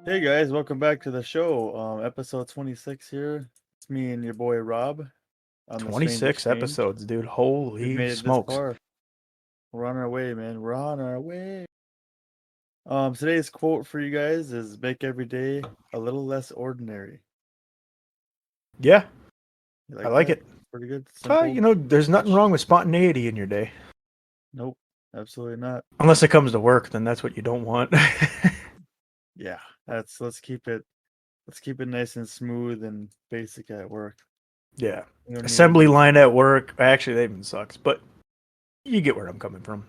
Hey guys, welcome back to the show. Episode 26 here. It's me and your boy Rob on the Strange 26 Exchange. episodes, dude. We've Holy made it this smokes. far. We're on our way, man. We're on our way. Today's quote for you guys is make every day a little less ordinary. Yeah, You I like like that? it. Pretty good. Simple There's nothing message. wrong with spontaneity in your day. Nope, absolutely not. Unless it comes to work, then that's what you don't want. Yeah, let's keep it nice and smooth and basic at work. Yeah. We don't need Assembly any line at work. Actually, that even sucks, but you get where I'm coming from.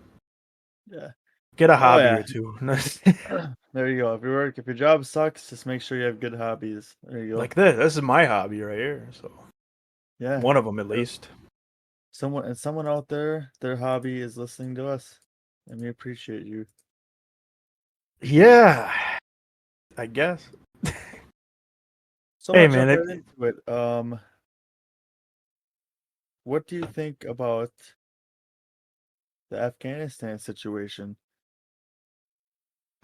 yeah. Get a Oh hobby yeah. or two. There you go. If your job sucks, just make sure you have good hobbies. There you go. Like this. This is my hobby right here. So Yeah. one of them at Uh, least. someone out there, their hobby is listening to us, and we appreciate you. Yeah, I guess. So Hey much man, jump right into it. What do you think about the Afghanistan situation?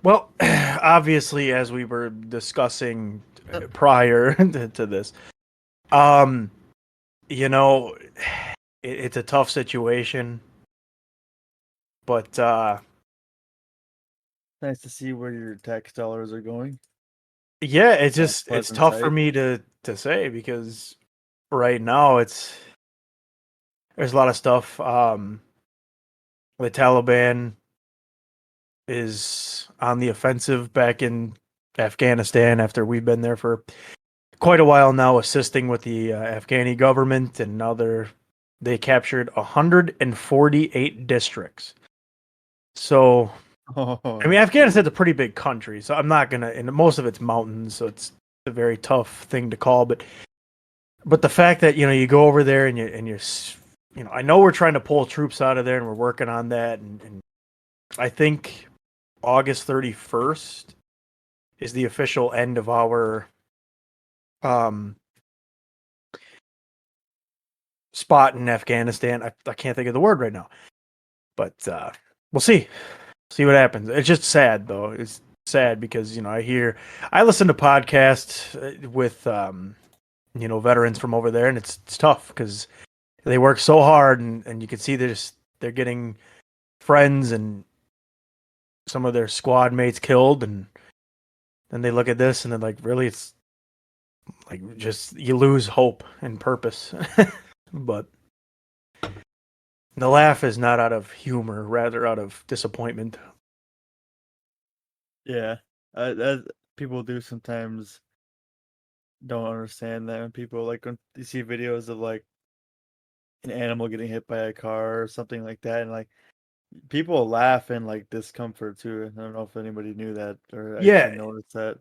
well, obviously, as we were discussing prior to this, um, you know, it's a tough situation, but Nice to see where your tax dollars are going. yeah, Not a it's pleasant tough for sight. me to say because right now there's a lot of stuff. The Taliban is on the offensive back in Afghanistan after we've been there for quite a while now, assisting with the Afghani government, and now they captured 148 districts. So I mean, Oh, geez. Afghanistan's a pretty big country, so I'm not gonna, and most of it's mountains, so it's a very tough thing to call. But the fact that you go over there and I know we're trying to pull troops out of there and we're working on that, and I think August 31st is the official end of our um spot in Afghanistan. I can't think of the word right now, but we'll see what happens. It's just sad though. It's sad because I listen to podcasts with veterans from over there, and it's tough because they work so hard, and you can see they're getting friends and some of their squad mates killed, and then they look at this and they're like, really, it's like just you lose hope and purpose. But the laugh is not out of humor, rather out of disappointment. Yeah. That people do sometimes don't understand that when people like when you see videos of like an animal getting hit by a car or something like that, and like people laugh in like discomfort too. I don't know if anybody knew that or actually Yeah, noticed that.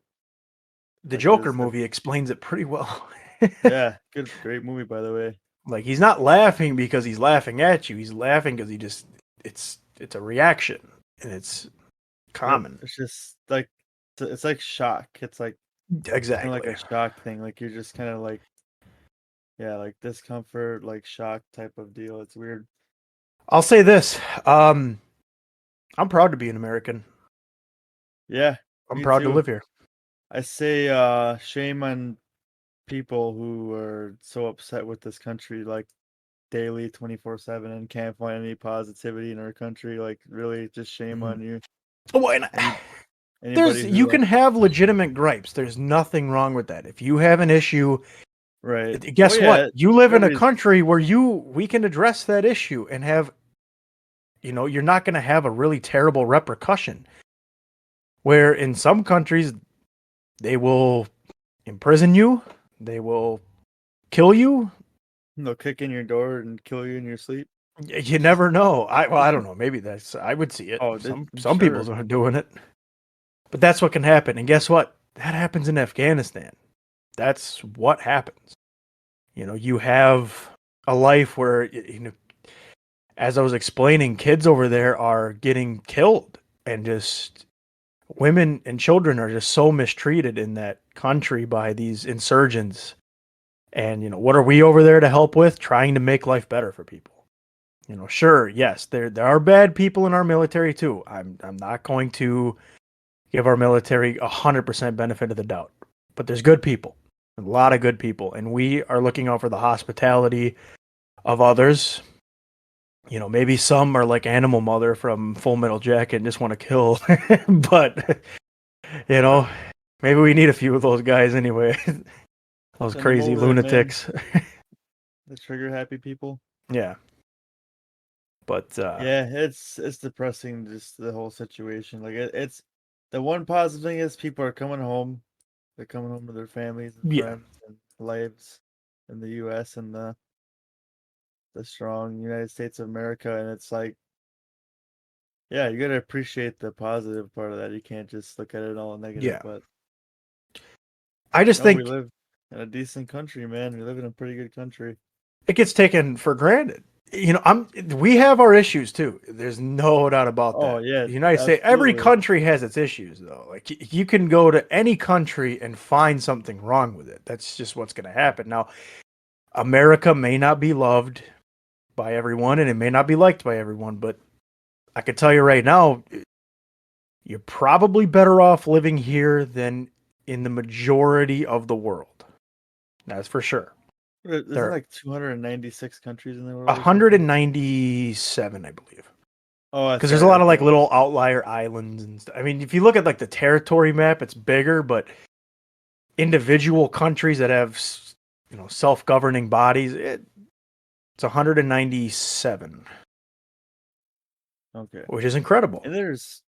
the Like Joker there's movie explains it pretty well. yeah, great movie by the way. Like he's not laughing because he's laughing at you. He's laughing because it's a reaction, and it's common. It's just like it's like shock. It's like kind of like Exactly. a shock thing. Like you're just kind of like yeah, like discomfort, like shock type of deal. It's weird. I'll say this. Um, I'm proud to be an American. Yeah, I'm me proud to too. live here. I say shame on people who are so upset with this country like daily 24/7 and can't find any positivity in our country. Like really just shame Mhm. on you. Oh, and Any anybody there's who you like can have legitimate gripes. There's nothing wrong with that. If you have an issue, right. Oh guess what? yeah, You live in a everybody's country where we can address that issue and have, you're not going to have a really terrible repercussion. Where in some countries they will imprison you, they will kill you. they'll kick in your door and kill you in your sleep. You never know. I don't know. Maybe I would see it. Oh, I'm Some people sure. are doing it, but that's what can happen. And guess what? That happens in Afghanistan. That's what happens. You have a life where as I was explaining, kids over there are getting killed, and just women and children are just so mistreated in that country by these insurgents. And what are we over there to help with? Trying to make life better for people. Sure, yes, there are bad people in our military too. I'm not going to give our military 100% benefit of the doubt. But there's good people, a lot of good people, and we are looking out for the hospitality of others. You know, maybe some are like Animal Mother from Full Metal Jacket and just want to kill, but you know, maybe we need a few of those guys anyway. Those Send them crazy over there, man. lunatics. The trigger happy people. Yeah. But Yeah, it's depressing, just the whole situation. Like it's the one positive thing is people are coming home. They're coming home to their families and yeah, friends and lives in the U.S. and the strong United States of America. And it's like, yeah, you gotta appreciate the positive part of that. You can't just look at it all negative. yeah. But I just no, we think live in a decent country, man. We live in a pretty good country. it gets taken for granted. You know, we have our issues too. There's no doubt about Oh that. yeah, The United States, every absolutely. country has its issues though. Like you can go to any country and find something wrong with it. That's just what's going to happen. Now, America may not be loved by everyone and it may not be liked by everyone, but I can tell you right now, you're probably better off living here than in the majority of the world. That's for sure. There's There are like 296 countries in the world. Or something? 197, I believe. Oh, Because there's a lot of like little outlier islands and stuff. I mean, if you look at like the territory map, it's bigger, but individual countries that have, you know, self-governing bodies, it's 197, Okay. which is incredible. And there's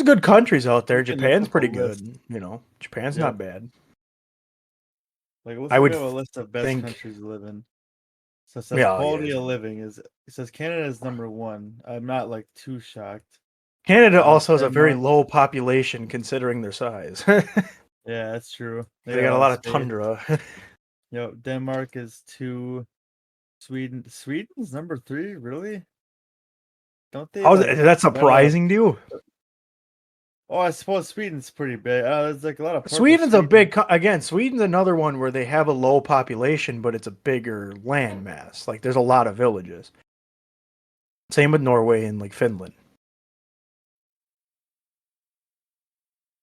good countries out there. looking at a Japan's pretty couple lists. good. You know, Japan's Yep. not bad. Like I would we have a list of best think- countries to live in. So it says Yeah, quality yeah. of living is. It says Canada is number one. I'm not like too shocked. Canada also has a very Denmark. low population considering their size. Yeah, that's true. They got a lot of space. tundra. Denmark is 2. Sweden's number 3. Really? Don't they? How's like, that's surprising to you? Oh, I suppose Sweden's pretty big. There's like a lot of parts of Sweden's a Sweden. big again. Sweden's another one where they have a low population, but it's a bigger land mass. Like there's a lot of villages. Same with Norway and like Finland.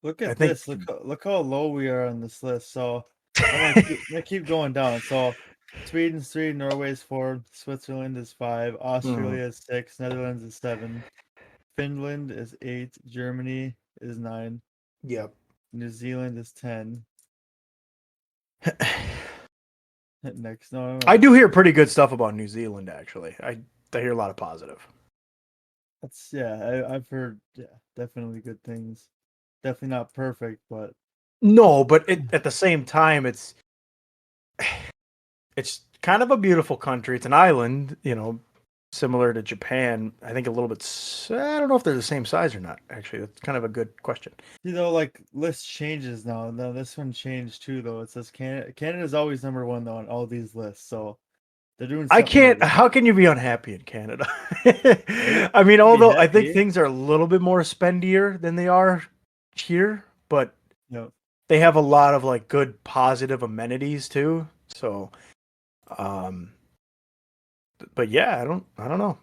Look I at think- this. Look how low we are on this list. So I'm gonna keep going down. So Sweden's 3, Norway's 4, Switzerland is 5, Australia is 6, Netherlands is 7, Finland is 8, Germany is 9, Yep. New Zealand is 10. Next, no. I do hear pretty good stuff about New Zealand. Actually, I hear a lot of positive. That's I've heard definitely good things. Definitely not perfect, but No, but at the same time, it's kind of a beautiful country. It's an island, you know, similar to Japan. I think a little bit. I don't know if they're the same size or not. Actually, that's kind of a good question. like list changes now. No, this one changed too, though. It says Canada's always number 1 though on all these lists. So they're doing. I something can't. right. How can you be unhappy in Canada? I mean, although I think happy. things are a little bit more spendier than they are here, but No. they have a lot of like good positive amenities too. So, but yeah, I don't know.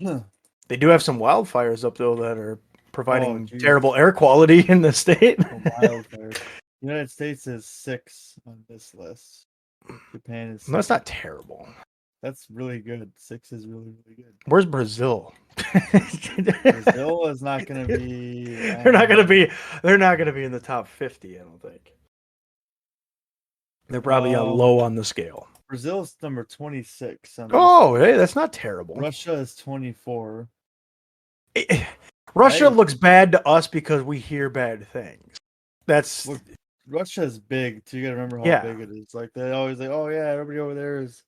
Huh. They do have some wildfires up though that are providing geez. terrible air quality in the state. Wildfire. United States is 6 on this list. Japan is. That's 7. not terrible. That's really good. 6 is really good. Where's Brazil? Brazil is not going to be. They're not going to be. They're not going to be in the top 50. I don't think. They're probably low on the scale. Brazil's number 26. On Oh, hey, that's not terrible. Russia is 24. Russia Hey. looks bad to us because we hear bad things. That's Look, Russia's big, too. You got to remember how Yeah. big it is. Like, they always like, oh, yeah, everybody over there is,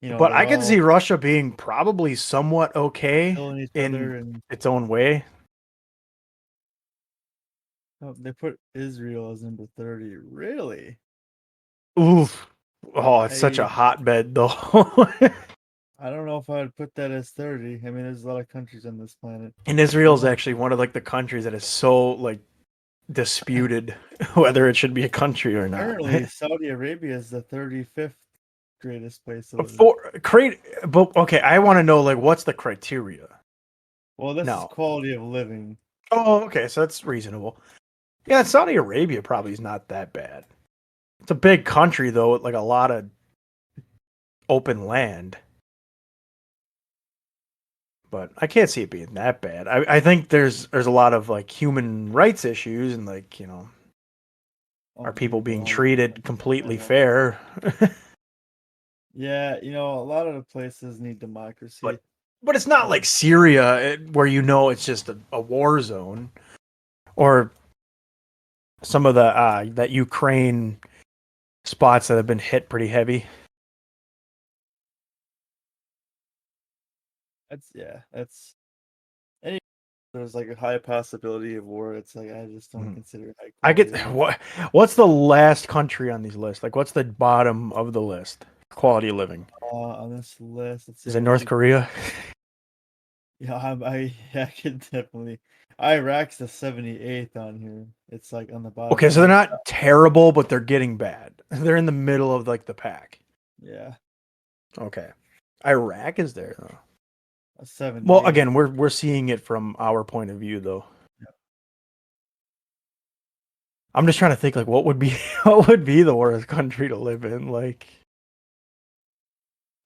but they're I can all see Russia being probably somewhat okay killing each in other. And its own way. they put Israel as number 30. Really? Oof. Oh, it's such a I- hotbed though. I don't know if I would put that as 30. I mean, there's a lot of countries on this planet. And Israel is actually one of like the countries that is so like disputed whether it should be a country or not. Apparently, Saudi Arabia is the 35th greatest place to live. But okay, I want to know like what's the criteria? Well, this No. is quality of living. Oh, okay, so that's reasonable. Yeah, Saudi Arabia probably is not that bad. It's a big country though, with like a lot of open land. But I can't see it being that bad. I think there's a lot of like human rights issues and like, are people being Unbelievable. treated completely fair? Yeah, a lot of the places need democracy. But it's not like Syria where it's just a war zone, or some of the that Ukraine spots that have been hit pretty heavy. That's any there's like a high possibility of war. It's like I just don't Mhm. consider it high I quality get living. what's the last country on these lists? Like, what's the bottom of the list? Quality of living. On this list, let's see. Is it I'm gonna North keep. Korea? Yeah, I can definitely. Iraq's the 78th on here. It's like on the bottom Okay, so they're 20. not terrible, but they're getting bad. They're in the middle of like the pack. Yeah, Okay. Iraq is there though. a Well, 78th. again, we're seeing it from our point of view though. I'm just trying to think like what would be what would be the worst country to live in? Like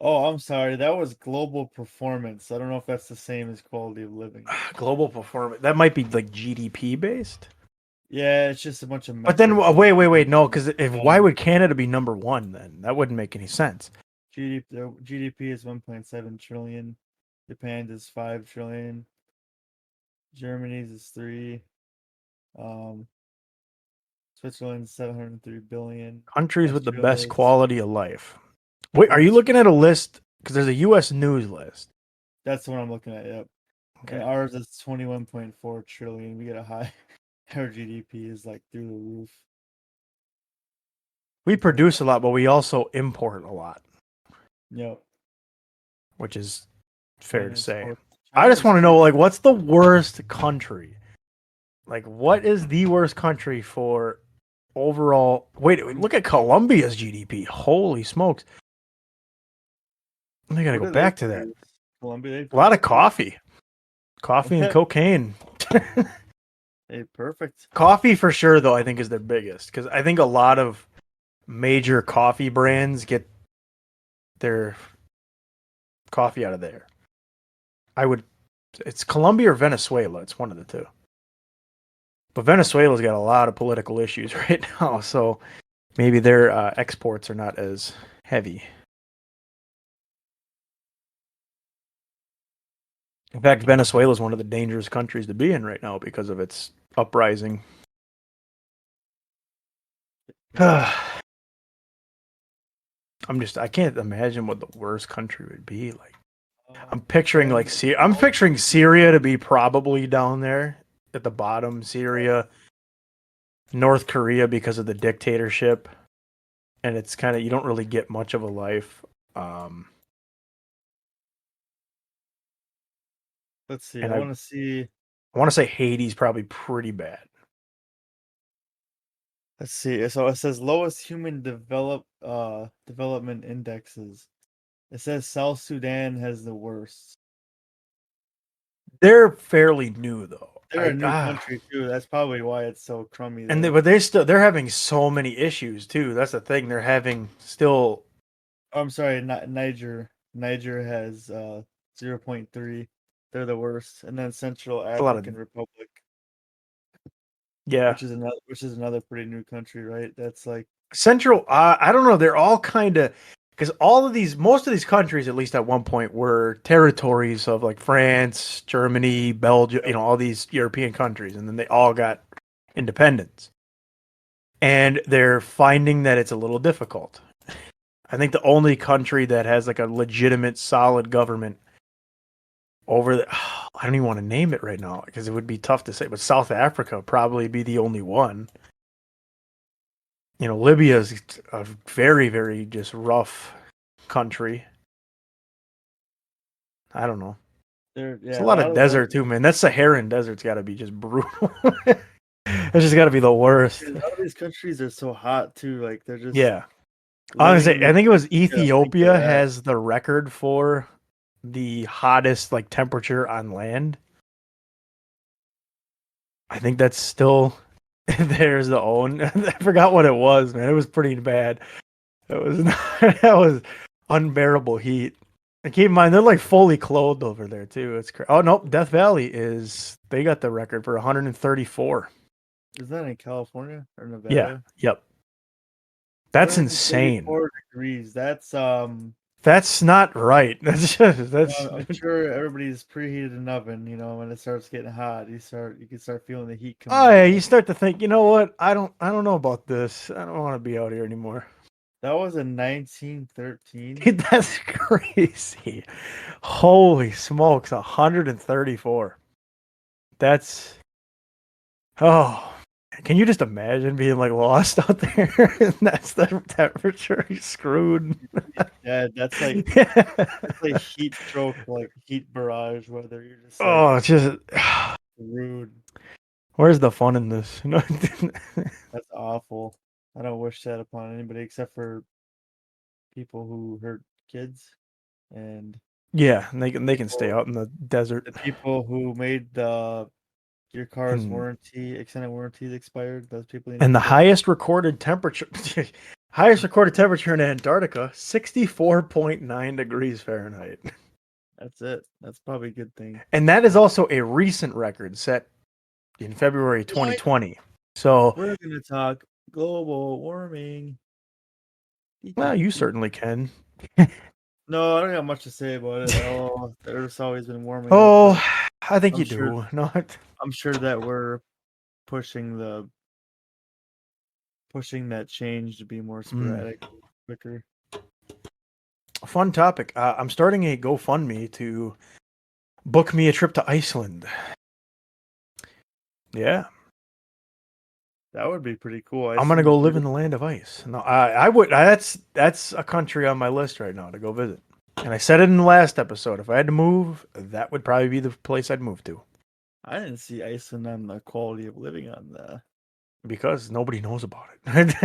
Oh, I'm sorry. That was global performance. I don't know if that's the same as quality of living. global performance. That might be like GDP based. Yeah, it's just a bunch of But then metrics. wait, no, because if why would Canada be number one then? That wouldn't make any sense. GDP is 1.7 trillion. Japan's is 5 trillion. Germany's is 3. Um, Switzerland's 703 billion. Countries with the best Australia's quality of life. Wait, are you Aust- looking at a list? Because there's a U.S. news list. that's the one I'm looking at. Yep. And Okay. ours is 21.4 trillion. We get a high. Our GDP is like through the roof. We produce a lot, but we also import a lot, Yep. which is fair to say. I China just want to know, exports. like, what's the worst country? Like, what is the worst country for overall? Wait, look at Colombia's GDP. Holy smokes. I gotta What go do they back to that. produce? Colombia, they A lot of produce. coffee and cocaine. Hey, perfect. Coffee for sure, though, I think is their biggest because I think a lot of major coffee brands get their coffee out of there. It's Colombia or Venezuela. It's one of the two. But Venezuela's got a lot of political issues right now, so maybe their exports are not as heavy. In fact, Venezuela is one of the dangerous countries to be in right now because of its uprising. I can't imagine what the worst country would be. Like, I'm picturing like I'm picturing Syria to be probably down there at the bottom. Syria, North Korea because of the dictatorship, and it's kind of you don't really get much of a life. Let's see. And I I want to see. I want to say Haiti's probably pretty bad. Let's see. So it says lowest human development indexes. It says South Sudan has the worst. They're fairly new though. They're a new country too. That's probably why it's so crummy And there. but they're having so many issues too. That's the thing. They're having still. Oh, I'm sorry, Niger. Niger has 0.3. They're the worst. And then Central A lot of African Republic, yeah. which is another pretty new country, right? That's like Central. I don't know. They're all kind of because most of these countries, at least at one point, were territories of like France, Germany, Belgium. All these European countries, and then they all got independence. And they're finding that it's a little difficult. I think the only country that has like a legitimate, solid government over the, I don't even want to name it right now because it would be tough to say, but South Africa would probably be the only one. Libya is a very, very just rough country. I don't know. There's a a lot lot of of them. desert too, man. That Saharan desert's got to be just brutal. It's just got to be the worst. A lot of these countries are so hot too. Like they're just Yeah. Honestly, I think it was peak Ethiopia of that. has the record for the hottest like temperature on land. I think that's still there's the own. I forgot what it was, man. It was pretty bad. It was that was unbearable heat. And keep in mind they're like fully clothed over there too. It's oh nope, Death Valley is they got the record for 134. Is that in California or Yeah, Nevada? yep. That's insane. 134 degrees. That's not right. That's I'm sure everybody's preheated an oven. When it starts getting hot, you can start feeling the heat coming oh yeah, out. you start to think, you know what? I don't know about this. I don't want to be out here anymore. That was in 1913. That's crazy. Holy smokes, 134. That's oh, can you just imagine being like lost out there and that's the temperature? You're screwed. Yeah, that's like heat stroke, like heat barrage weather. You're just like Oh, it's just rude. where's the fun in this? That's awful. I don't wish that upon anybody except for people who hurt kids and Yeah, and they can stay people, out in the desert. the people who made your car's And extended warranties expired. Those people need to and be the dead. highest recorded temperature highest recorded temperature in Antarctica, 64.9 degrees Fahrenheit. That's it. That's probably a good thing. And that is also a recent record set in February You know what? 2020. So, We're gonna talk global warming. well, you certainly can. No, I don't got much to say about it. Oh, the Earth's always been warming up, Oh, but I think I'm you sure do. No, I'm sure that we're pushing that change to be more sporadic, quicker. fun topic. I'm starting a GoFundMe to book me a trip to Iceland. Yeah, That would be pretty cool. I'm gonna go Iceland's live in the land of ice. No, I would. That's a country on my list right now to go visit. And I said it in the last episode. If I had to move, that would probably be the place I'd move to I didn't see Iceland on the quality of living on the. because nobody knows about it.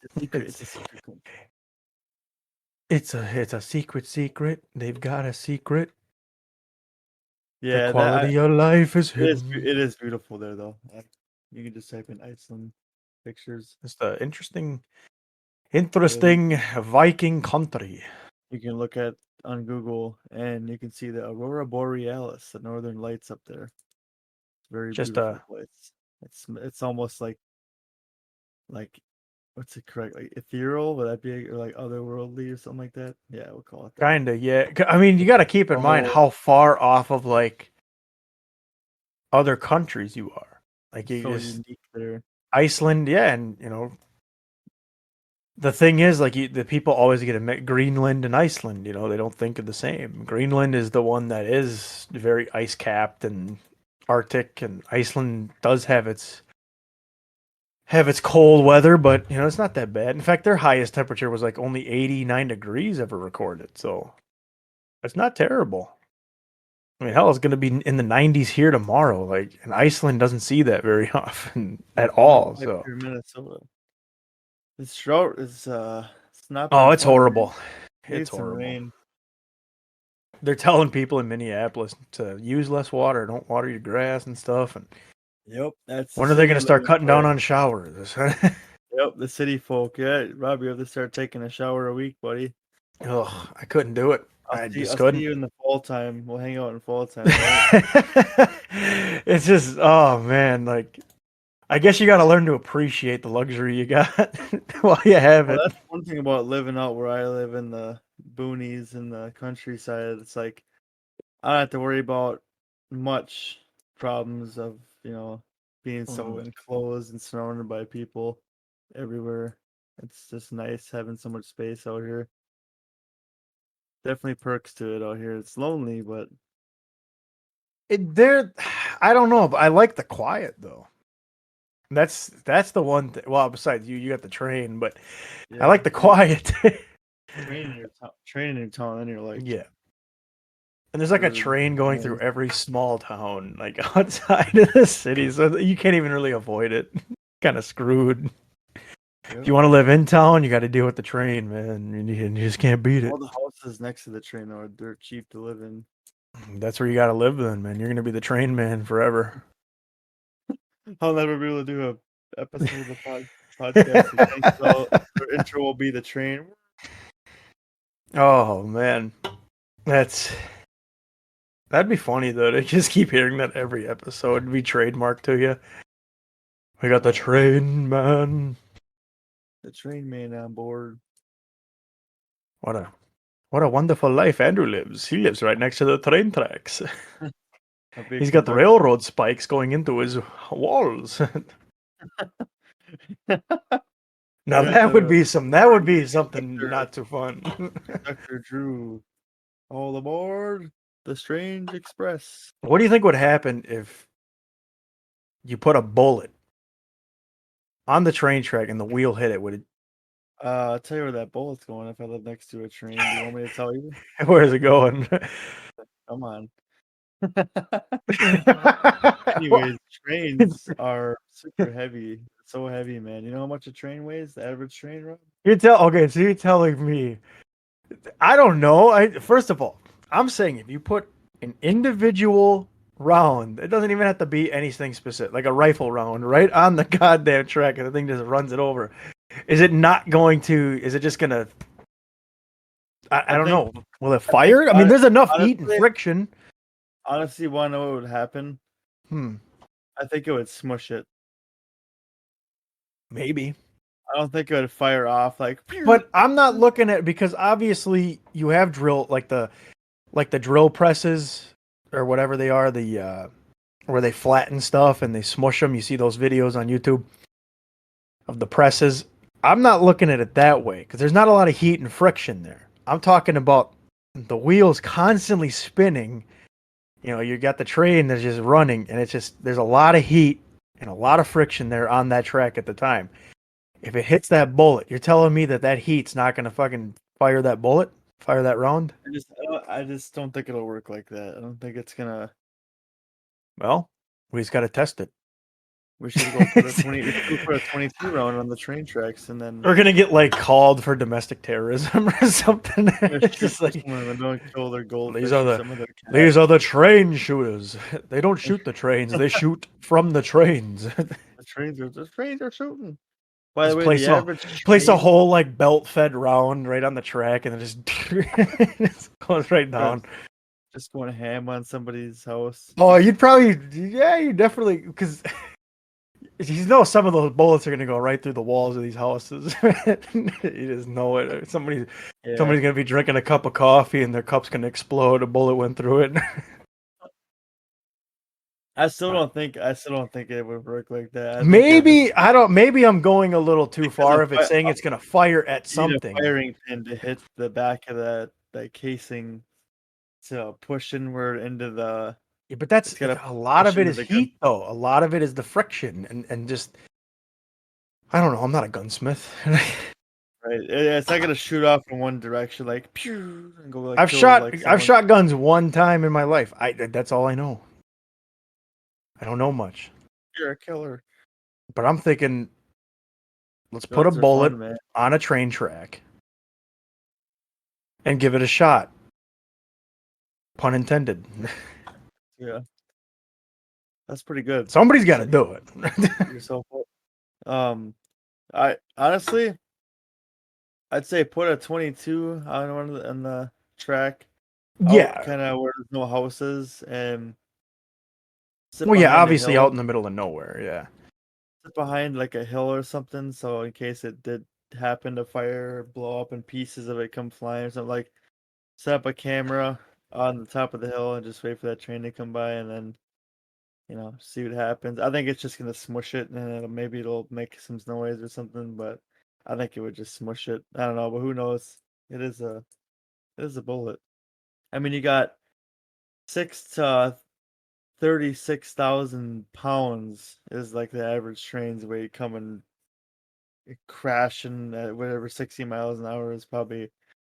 It's a secret. It's a secret country. It's a secret. They've got a secret. Yeah, The quality of life is hidden. it is beautiful there though. You can just type in Iceland pictures. It's the interesting and Viking country. You can look at on Google and you can see the Aurora Borealis, the northern lights up there. It's a very Just beautiful place. It's almost like what's it correct? Like ethereal? Would that be or like otherworldly or something like that? Yeah, we'll call it that. kinda, yeah. I mean, you got to keep in mind how far off of like other countries you are. Like you So just unique there. Iceland, yeah, and the thing is, like the people always get Greenland and Iceland. They don't think of the same. Greenland is the one that is very ice capped and Arctic, and Iceland does have its cold weather, but it's not that bad. In fact, their highest temperature was like only 89 degrees ever recorded, so it's not terrible. I mean, hell, it's going to be in the 90s here tomorrow. Like, and Iceland doesn't see that very often at all. So, Minnesota. This drought is it's not oh, been it's fun, man. horrible. Need It's some horrible. rain. They're telling people in Minneapolis to use less water, don't water your grass and stuff. And Yep, that's when are they going to start cutting down on showers? Yep, the city folk. Yeah, Rob, you have to start taking a shower a week, buddy. Oh, I couldn't do it. I just I'll couldn't. see you in the fall time. We'll hang out in fall time. Right? It's just, oh man, like I guess you got to learn to appreciate the luxury you got while you have it. That's one thing about living out where I live in the boonies in the countryside. It's like I don't have to worry about much problems of being so enclosed and surrounded by people everywhere. It's just nice having so much space out here. Definitely perks to it out here. It's lonely, but I don't know, but I like the quiet though. That's the one thing. Well, besides you got the train, but I like the quiet. Training your town, and you're like, yeah. And there's like a train going through every small town, like outside of the city, so you can't even really avoid it. Kind of screwed. If you want to live in town, you got to deal with the train, man. And you just can't beat it. All the houses next to the train are dirt cheap to live in. That's where you got to live then, man. You're going to be the train man forever. I'll never be able to do a episode of the podcast again. So our intro will be the train. Oh man, that'd be funny though to just keep hearing that every episode be trademarked to you. We got the train man. The train man on board. What a wonderful life Andrew lives. He lives right next to the train tracks. A big He's got the conductor. railroad spikes going into his walls. Now Yeah, that would the be something conductor, not too fun. Dr. Drew. All aboard the Strange Express. What do you think would happen if you put a bullet on the train track and the wheel hit it? Would it? I'll tell you where that bullet's going if I live next to a train. Do you want me to tell you? Where is it going? Come on. Anyways, trains are super heavy. So heavy, man. You know how much a train weighs? The average train run? Okay, so you're telling me I don't know. First of all, I'm saying if you put an individual round, it doesn't even have to be anything specific, like a rifle round, right on the goddamn track, and the thing just runs it over. Is it not going to? Is it just gonna? I don't know. Will it fire? I mean, there's enough heat and friction. Honestly, want to know what would happen? I think it would smush it. Maybe. I don't think it would fire off like. But I'm not looking at because obviously you have drill like the drill presses or whatever they are, the where they flatten stuff and they smush them. You see those videos on YouTube of the presses. I'm not looking at it that way because there's not a lot of heat and friction there. I'm talking about the wheels constantly spinning. You know, you got the train that's just running, and it's just there's a lot of heat and a lot of friction there on that track at the time. If it hits that bullet, you're telling me that heat's not going to fucking fire that bullet, fire that round? I just don't think it'll work like that. I don't think it's gonna. Well, we just got to test it. We should go put a 22 round on the train tracks, and then we're gonna get like called for domestic terrorism or something. It's just like don't kill their goldfish. These are the train shooters. They don't shoot the trains; they shoot from the trains. The trains are shooting. By the way, place a whole like belt-fed round right on the track, and then just goes right down. Just going ham on somebody's house. Oh, you definitely because. You know, some of those bullets are gonna go right through the walls of these houses. You just know it. Somebody's gonna be drinking a cup of coffee and their cup's gonna explode. A bullet went through it. I still don't think it would work like that. Maybe I'm going a little too far if it's saying it's gonna fire at something. A firing pin to hit the back of that casing to push inward into the. Yeah, but that's a lot of it is heat, though. A lot of it is the friction and just. I don't know. I'm not a gunsmith. Right, it's not gonna shoot off in one direction, like pew, and go like. I've shot guns one time in my life. That's all I know. I don't know much. You're a killer. But I'm thinking, let's put a bullet on a train track and give it a shot. Pun intended. Yeah, that's pretty good. Somebody's got to do it. Yourself up. I honestly, I'd say put a 22 on the track. Yeah, kind of where there's no houses and. Well, yeah, obviously out in the middle of nowhere. Yeah, sit behind like a hill or something, so in case it did happen to fire, blow up, and pieces of it come flying or something, like set up a camera on the top of the hill and just wait for that train to come by, and then see what happens. I think it's just gonna smush it, and maybe it'll make some noise or something, but I think it would just smush it. I don't know, but who knows? It is a bullet. I mean, you got 6 to 36,000 pounds is like the average train's weight coming crashing at whatever 60 miles an hour is probably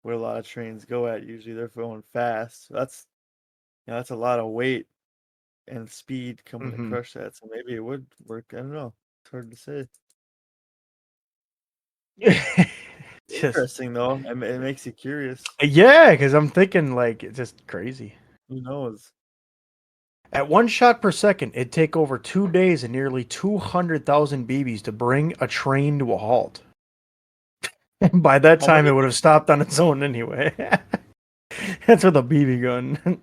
where a lot of trains go at. Usually they're going fast. So that's that's a lot of weight and speed coming to crush that. So maybe it would work. I don't know. It's hard to say. Interesting though. It makes you curious. Yeah, because I'm thinking like it's just crazy. Who knows? At 1 shot per second, it'd take over 2 days and nearly 200,000 BBs to bring a train to a halt. And by that How time, it many? would have stopped on its own anyway. That's with a BB gun.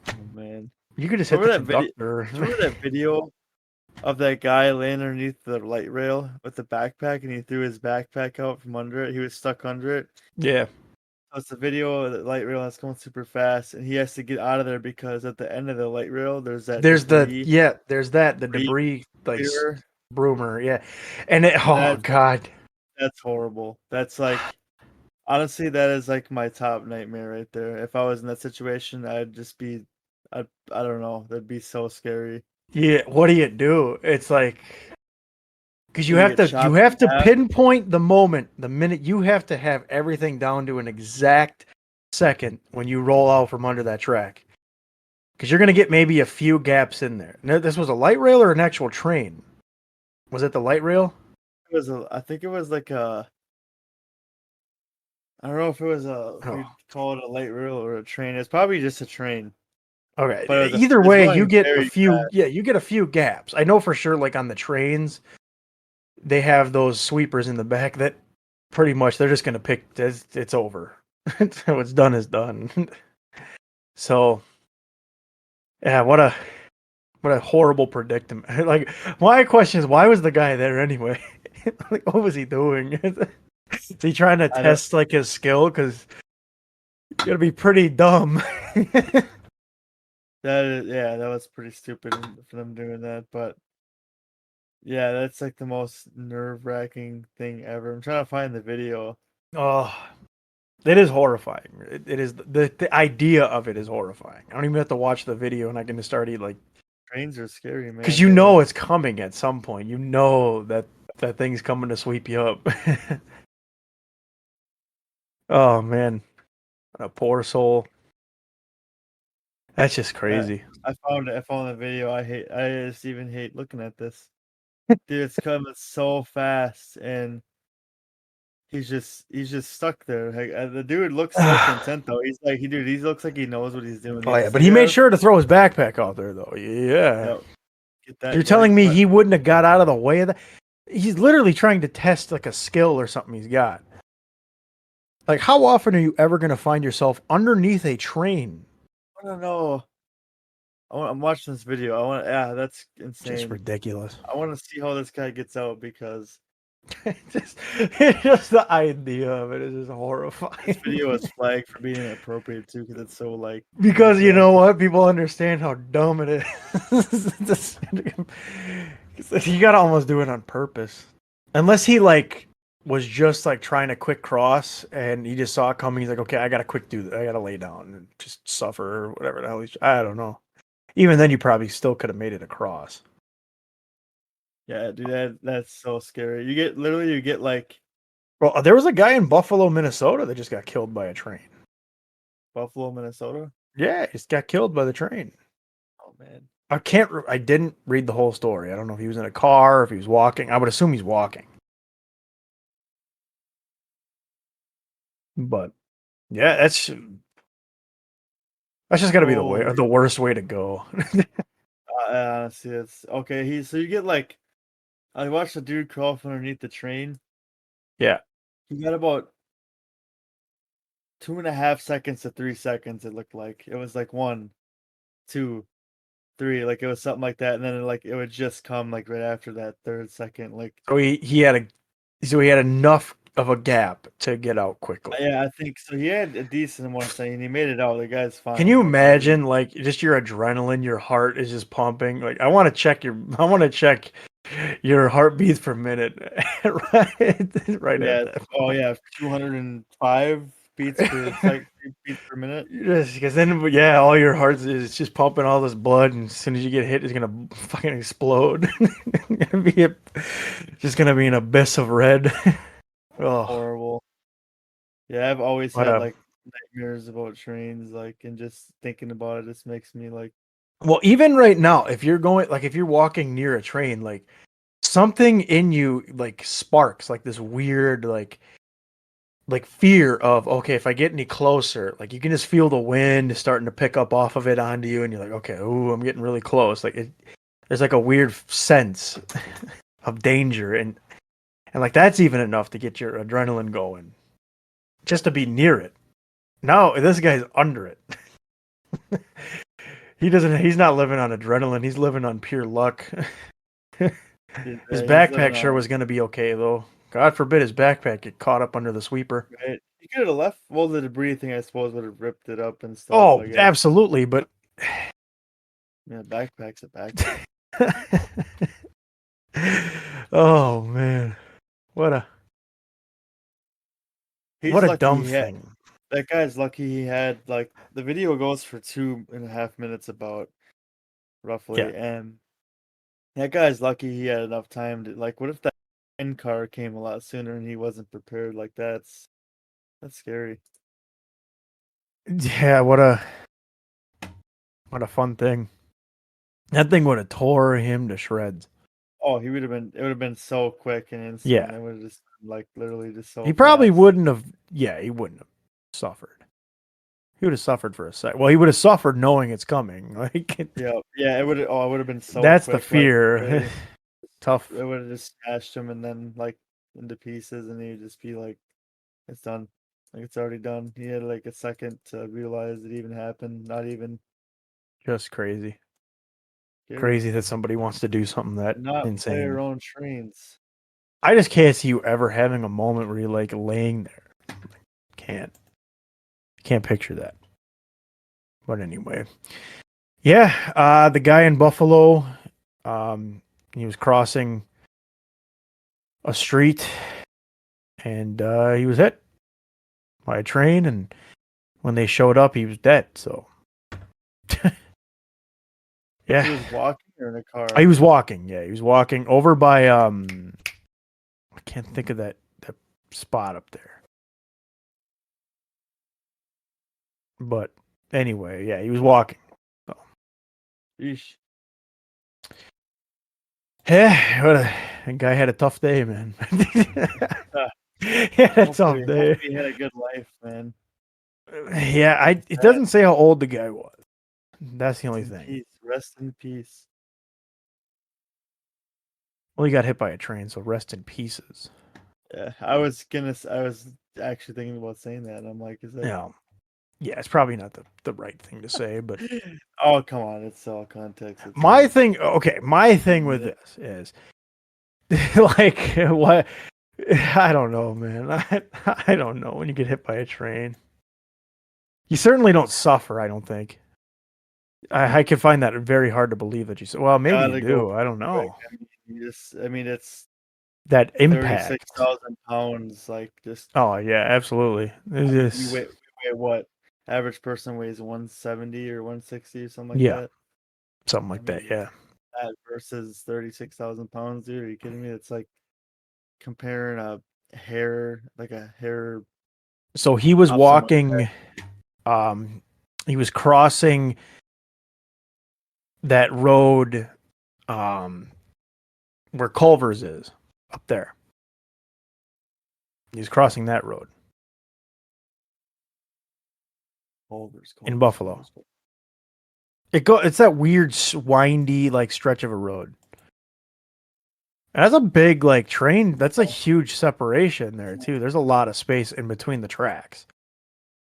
Oh man! You could just hit the Remember that video? conductor. Do you remember that video of that guy laying underneath the light rail with the backpack, and he threw his backpack out from under it? He was stuck under it. Yeah. So it's a video of the light rail that's going super fast, and he has to get out of there because at the end of the light rail, there's that There's debris the debris debris like clearer. broomer, yeah. And it, oh That's god. that's horrible. That's like honestly, that is like my top nightmare right there. If I was in that situation, I'd just be, I don't know, that'd be so scary. Yeah, what do you do? It's like because you You have get to chopped in half. pinpoint the moment, the minute you have to have everything down to an exact second when you roll out from under that track. Because you're gonna get maybe a few gaps in there. Now, this was a light rail or an actual train? Was it the light rail? I think it was like I don't know if it was we'd Oh, call it a light rail or a train. It's probably just a train, okay. but it Either was way, you going get a very few. fast. Yeah, you get a few gaps. I know for sure. Like on the trains, they have those sweepers in the back that pretty much they're just gonna pick. It's over. What's done is done. So yeah, what a horrible predicament. Like my question is, why was the guy there anyway? Like, what was he doing? Is he trying to I don't. test like his skill? Because you gotta be pretty dumb. That is, yeah, that was pretty stupid for them doing that, but yeah, that's like the most nerve-wracking thing ever. I'm trying to find the video. Oh, it is horrifying. It is the idea of it is horrifying. I don't even have to watch the video, and I can just start like Trains are scary, because man. you know it's coming at some point. You know that thing's coming to sweep you up. Oh man, a poor soul. That's just crazy. I found it. I found the video. I just even hate looking at this. Dude, it's coming so fast, and he's just stuck there. Like, the dude looks so content though. He's like he looks like he knows what he's doing. Oh He's yeah, just but like, he made "Yeah, sure to throw his backpack out there though. Yeah. yeah, get that." You're Yeah, telling me but he wouldn't have got out of the way of that? He's literally trying to test like a skill or something he's got. Like, how often are you ever going to find yourself underneath a train? I don't know. I'm watching this video. Yeah, that's Just insane. ridiculous. I want to see how this guy gets out because Just the idea of it is just horrifying. this video is flagged for being inappropriate too, because it's so like Because you detailed. know what? People understand how dumb it is. You gotta almost do it on purpose. Unless he like was just like trying to quick cross and he just saw it coming. He's like, okay, I gotta quick do that. I gotta lay down and just suffer or whatever the hell I don't know. Even then you probably still could have made it across. Yeah, dude, that's so scary. You get like Well, there was a guy in Buffalo, Minnesota that just got killed by a train. Buffalo, Minnesota. Yeah, he just got killed by the train. Oh man. I didn't read the whole story. I don't know if he was in a car or if he was walking. I would assume he's walking. But yeah, that's just got to be Holy, the worst way to go. honestly, it's okay. So you get like I watched the dude crawl from underneath the train. Yeah. He got about 2.5 seconds to 3 seconds. It looked like it was like 1, 2, 3, like it was something like that, and then it would just come like right after that third second. Like So he had enough of a gap to get out quickly. yeah, I think so. He had a decent amount of saying. He made it out. The guy's fine. Can you Like, imagine like just your adrenaline, your heart is just pumping? Like I want to check your heartbeat per minute right yeah. at that. Oh yeah, 205 beats per minute. Yes, because then yeah, all your heart is just pumping all this blood, and as soon as you get hit, it's gonna fucking explode. Just gonna be an abyss of red. Oh, Horrible. Yeah, I've always what had a like nightmares about trains, like, and just thinking about it just makes me like, well. Even right now, if you're walking near a train, like something in you like sparks, like this weird like like fear of, okay, if I get any closer, like you can just feel the wind starting to pick up off of it onto you, and you're like, okay, ooh, I'm getting really close. There's like a weird sense of danger, and like that's even enough to get your adrenaline going, just to be near it. No, this guy's under it. He's not living on adrenaline. He's living on pure luck. His He's backpack living sure on was going to be okay though. God forbid his backpack get caught up under the sweeper. right. He could have left. Well, the debris thing, I suppose, would have ripped it up and stuff. Oh, I guess. absolutely, but Yeah, backpack's a backpack. oh man, what a He's what a lucky. dumb thing. That guy's lucky. He had like the video goes for 2.5 minutes about Yeah, roughly, and that guy's lucky he had enough time to like. What if that end car came a lot sooner and he wasn't prepared? Like that's scary. yeah, what a fun thing. That thing would have tore him to shreds. Oh, he would have been. It would have been so quick and instant. Yeah, It would have just like literally just so he probably fast. wouldn't have. Yeah, he wouldn't have suffered. He would have suffered for a sec. Well, he would have suffered knowing it's coming. Like Yeah. It would. Oh, it would have been so. that's the quick. fear. Like, really, Tough. it would have just smashed him and then like into pieces, and he'd just be like, "It's done. Like it's already done." He had like a second to realize it even happened. Not even Just crazy. scary. Crazy that somebody wants to do something that Not play insane. your own trains. I just can't see you ever having a moment where you're like laying there. Can't picture that. But anyway. Yeah, the guy in Buffalo, he was crossing a street and he was hit by a train, and when they showed up he was dead, so yeah. He was walking or in a car. He was walking, he was walking over by I can't think of that spot up there. But anyway, yeah, he was walking. So. Yeesh. Yeah, that guy had a tough day, man. He had a tough day. Hopefully he had a good life, man. Yeah, it doesn't say how old the guy was. That's the only thing. Peace. Rest in peace. Well, he got hit by a train, so rest in pieces. Yeah, I was actually thinking about saying that, and I'm like, is that? Yeah, it's probably not the right thing to say, but Oh, come on, it's all context. my thing with this is like what I don't know, man. I don't know when you get hit by a train. You certainly don't suffer, I don't think. I can find that very hard to believe that you said. Well, maybe you do. I don't know. I mean, it's that impact. 36,000 pounds, like just. Oh yeah, absolutely. We weigh what? Average person weighs 170 or 160 or something like that. Something like that. Yeah. That versus 36,000 pounds, dude. Are you kidding me? It's like comparing a hair. So he was walking. He was crossing that road, where Culver's is up there. He's crossing that road. Culver's. In Buffalo. It's that weird windy like stretch of a road. And that's a big like train. That's a huge separation there too. There's a lot of space in between the tracks.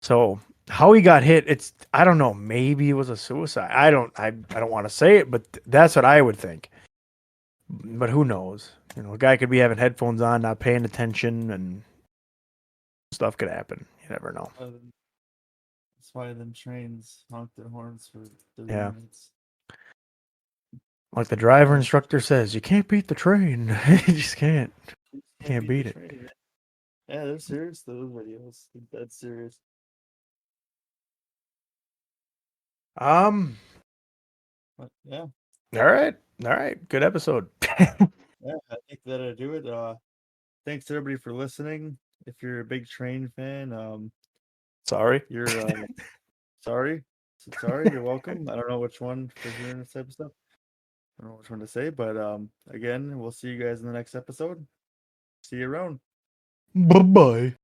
So how he got hit, I don't know. Maybe it was a suicide. I don't want to say it, but that's what I would think. But who knows? You know, a guy could be having headphones on, not paying attention, and stuff could happen. You never know. That's why them trains honk their horns for 30 minutes. Like the driver instructor says, you can't beat the train. You just can't. Can't beat it. Train. Yeah, they're serious, those videos. That's serious. But, yeah. All right. Good episode. Yeah, I think that'll do it. Thanks everybody for listening. If you're a big train fan, sorry. You're sorry. You're welcome. I don't know which one for hearing this type of stuff. I don't know which one to say, but again, we'll see you guys in the next episode. See you around. Bye-bye.